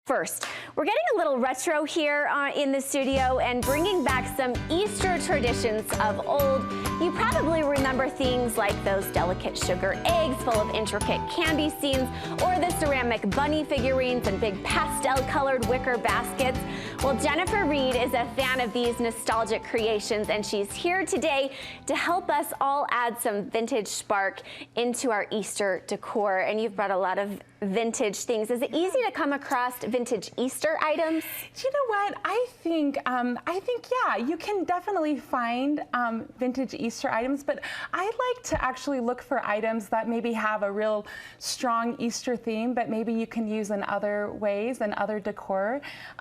First, we're getting a little retro here in the studio and bringing back some Easter traditions of old. You probably remember things like those delicate sugar eggs full of intricate candy scenes, or the ceramic bunny figurines and big pastel-colored wicker baskets. Well, Jennifer Reed is a fan of these nostalgic creations, and she's here today to help us all add some vintage spark into our Easter decor. And you've brought a lot of vintage things. Is it easy to come across vintage Easter items? You know what? I think yeah, you can definitely find vintage Easter items, but I like to actually look for items that maybe have a real strong Easter theme, but maybe you can use in other ways and other decor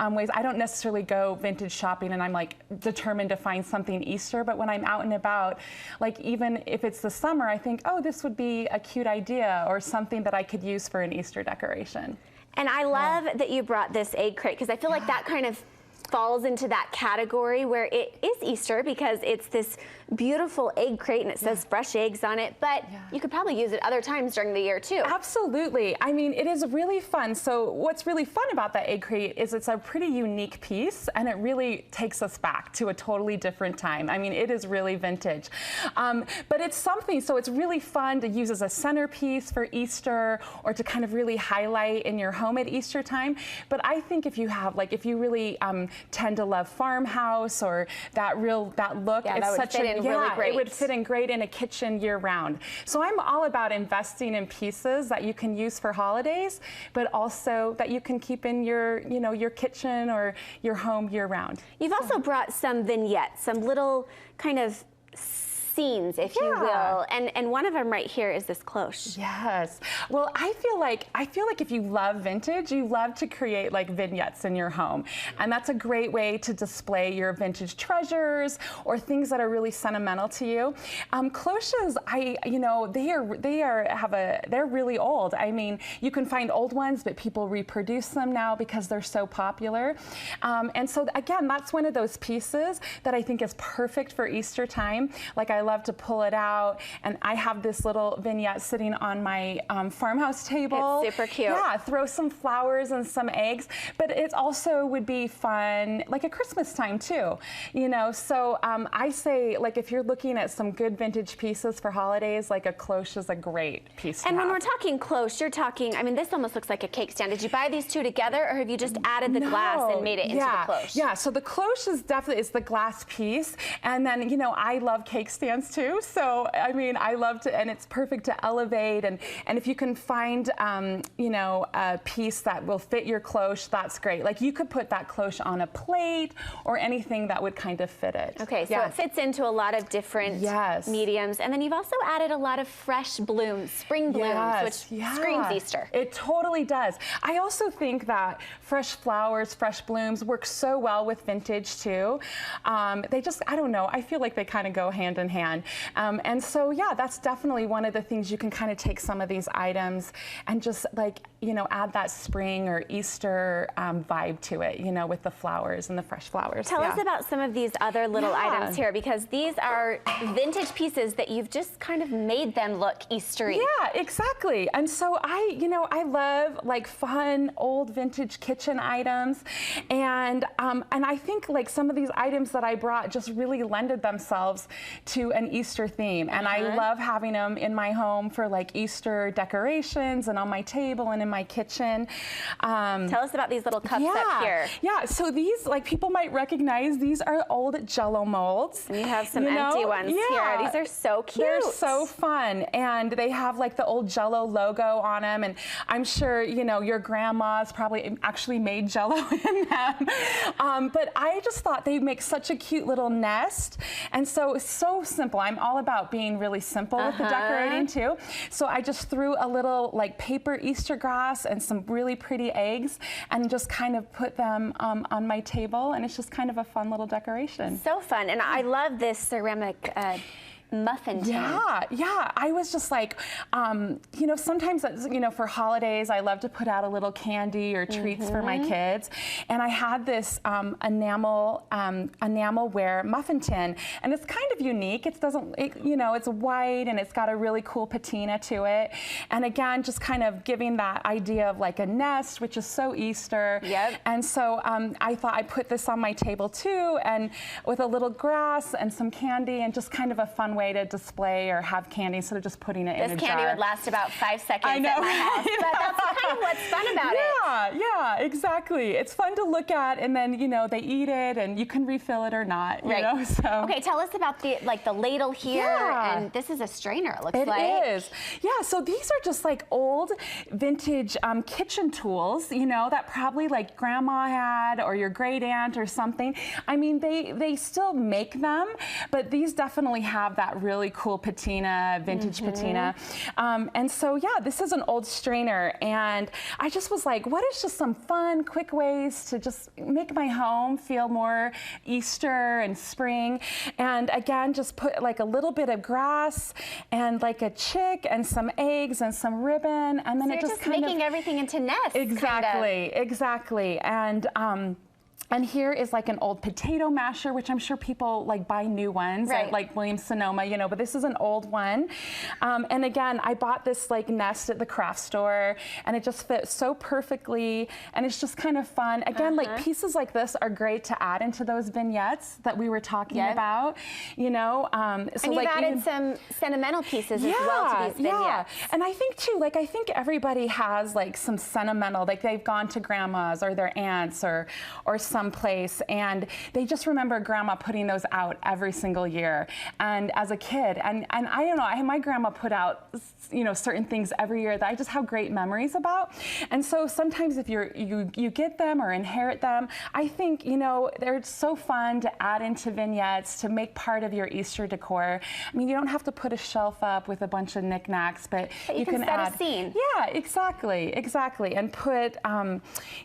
ways. I don't necessarily go vintage shopping and I'm like determined to find something Easter, but when I'm out and about, like even if it's the summer, I think, oh, this would be a cute idea or something that I could use for an Easter decoration. And I love that you brought this egg crate, because I feel like that kind of falls into that category where it is Easter because it's this beautiful egg crate and it says fresh eggs on it, but you could probably use it other times during the year too. Absolutely. I mean, it is really fun. So what's really fun about that egg crate is it's a pretty unique piece and it really takes us back to a totally different time. I mean, it is really vintage. But it's something, so it's really fun to use as a centerpiece for Easter or to kind of really highlight in your home at Easter time. But I think if you have, like, if you really tend to love farmhouse or that look, it's such a really great. It would fit in great in a kitchen year round. So I'm all about investing in pieces that you can use for holidays, but also that you can keep in your, your kitchen or your home year round. You've also brought some vignettes, some little kind of scenes, if you will, and one of them right here is this cloche. Yes. Well, I feel like if you love vintage, you love to create like vignettes in your home, and that's a great way to display your vintage treasures or things that are really sentimental to you. Cloches, they're really old. I mean, you can find old ones, but people reproduce them now because they're so popular. And so again, that's one of those pieces that I think is perfect for Easter time. Like, I love to pull it out, and I have this little vignette sitting on my farmhouse table. It's super cute. Yeah, throw some flowers and some eggs, but it also would be fun like at Christmas time too, so I say, like, if you're looking at some good vintage pieces for holidays, like a cloche is a great piece to And have. when we're talking cloche, you're talking, I mean, this almost looks like a cake stand. Did you buy these two together, or have you just added the glass and made it into the cloche? Yeah, so the cloche is definitely the glass piece, and then, I love cake stands too, so I mean, I love to, and it's perfect to elevate, and if you can find a piece that will fit your cloche, that's great. Like, you could put that cloche on a plate or anything that would kind of fit it. Okay, so it fits into a lot of different mediums, and then you've also added a lot of fresh blooms, spring blooms, which screams Easter. It totally does. I also think that fresh flowers, fresh blooms work so well with vintage too. They just, I don't know, I feel like they kind of go hand in hand. And so, yeah, that's definitely one of the things. You can kind of take some of these items and just, like, add that spring or Easter vibe to it, with the flowers and the fresh flowers. Tell us about some of these other little items here, because these are vintage pieces that you've just kind of made them look Eastery. Yeah, exactly. And so I love like fun old vintage kitchen items, and I think like some of these items that I brought just really lended themselves to an Easter theme, and I love having them in my home for like Easter decorations and on my table and in my kitchen. Tell us about these little cups up here. Yeah, so these, like, people might recognize, these are old Jell-O molds. And you have some empty ones here. These are so cute. They're so fun, and they have like the old Jell-O logo on them, and I'm sure your grandma's probably actually made Jell-O in them. But I just thought they'd make such a cute little nest, and so it's so simple. I'm all about being really simple with the decorating too. So I just threw a little like paper Easter grass and some really pretty eggs and just kind of put them on my table, and it's just kind of a fun little decoration. So fun. And I love this ceramic muffin tin. Yeah. I was just like, you know, sometimes, you know, for holidays, I love to put out a little candy or treats for my kids. And I had this enamel-ware muffin tin, and it's kind of unique. You know, it's white and it's got a really cool patina to it. And again, just kind of giving that idea of like a nest, which is so Easter. Yep. And so I thought I'd put this on my table too, and with a little grass and some candy, and just kind of a fun way to display or have candy instead of just putting it in a jar. This candy would last about 5 seconds I know. at my house, but that's kind of what's fun about it. Yeah, exactly. It's fun to look at, and then, you know, they eat it, and you can refill it or not, you know, so. Okay, tell us about the ladle here, and this is a strainer, it looks like. It is. Yeah, so these are just like old vintage kitchen tools, you know, that probably like grandma had or your great aunt or something. I mean, they still make them, but these definitely have that really cool patina, vintage patina. And so, yeah, this is an old strainer, and I just was like, what is just some fun, quick ways to just make my home feel more Easter and spring? And again, just put like a little bit of grass and like a chick and some eggs and some ribbon, and then so it just kind making everything into nests. Exactly. And here is like an old potato masher, which I'm sure people like buy new ones at like Williams-Sonoma, you know, but this is an old one. And again, I bought this like nest at the craft store, and it just fits so perfectly, and it's just kind of fun. Again, like pieces like this are great to add into those vignettes that we were talking about, you know. So and you've added some sentimental pieces as well to these vignettes. Yeah, and I think too, like I think everybody has like some sentimental, like they've gone to grandma's or their aunts or someplace, and they just remember grandma putting those out every single year. And as a kid, and I don't know, my grandma put out, you know, certain things every year that I just have great memories about. And so sometimes if you get them or inherit them, I think, you know, they're so fun to add into vignettes to make part of your Easter decor. I mean, you don't have to put a shelf up with a bunch of knickknacks, but you can set add a scene. Yeah, exactly, and put,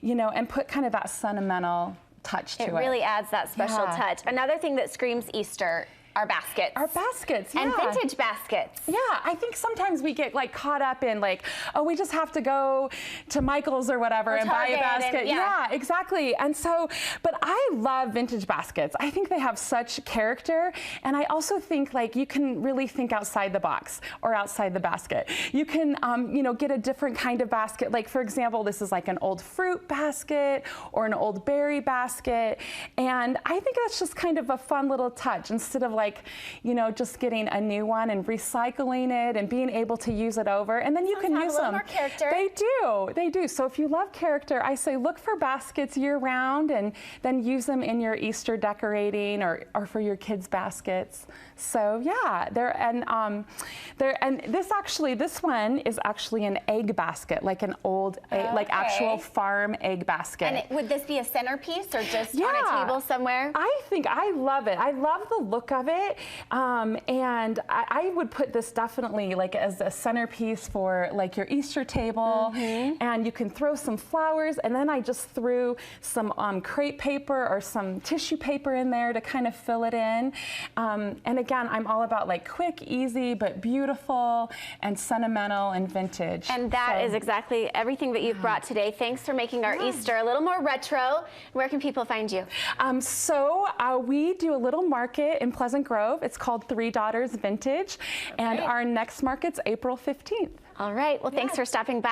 you know, and put kind of that sentimental touch to it. It really adds that special touch. Another thing that screams Easter, our baskets. Our baskets, And vintage baskets. Yeah, I think sometimes we get like caught up in like, oh, we just have to go to Michael's or whatever and buy a basket. Yeah, exactly. And so, but I love vintage baskets. I think they have such character, and I also think like you can really think outside the box or outside the basket. You can, you know, get a different kind of basket. Like for example, this is like an old fruit basket or an old berry basket, and I think that's just kind of a fun little touch instead of like, you know, just getting a new one and recycling it and being able to use it over, and then you can use them. More character. They do. So if you love character, I say look for baskets year round, and then use them in your Easter decorating or for your kids' baskets. So yeah, this one is actually an egg basket, like an old, like actual farm egg basket. And would this be a centerpiece or just on a table somewhere? I love it. I love the look of it. And I would put this definitely like as a centerpiece for like your Easter table, and you can throw some flowers, and then I just threw some crepe paper or some tissue paper in there to kind of fill it in. And again, I'm all about like quick, easy, but beautiful and sentimental and vintage. And that is exactly everything that you've brought today. Thanks for making our Easter a little more retro. Where can people find you? We do a little market in Pleasant Grove. It's called Three Daughters Vintage, and our next market's April 15th. All right. Well, thanks for stopping by.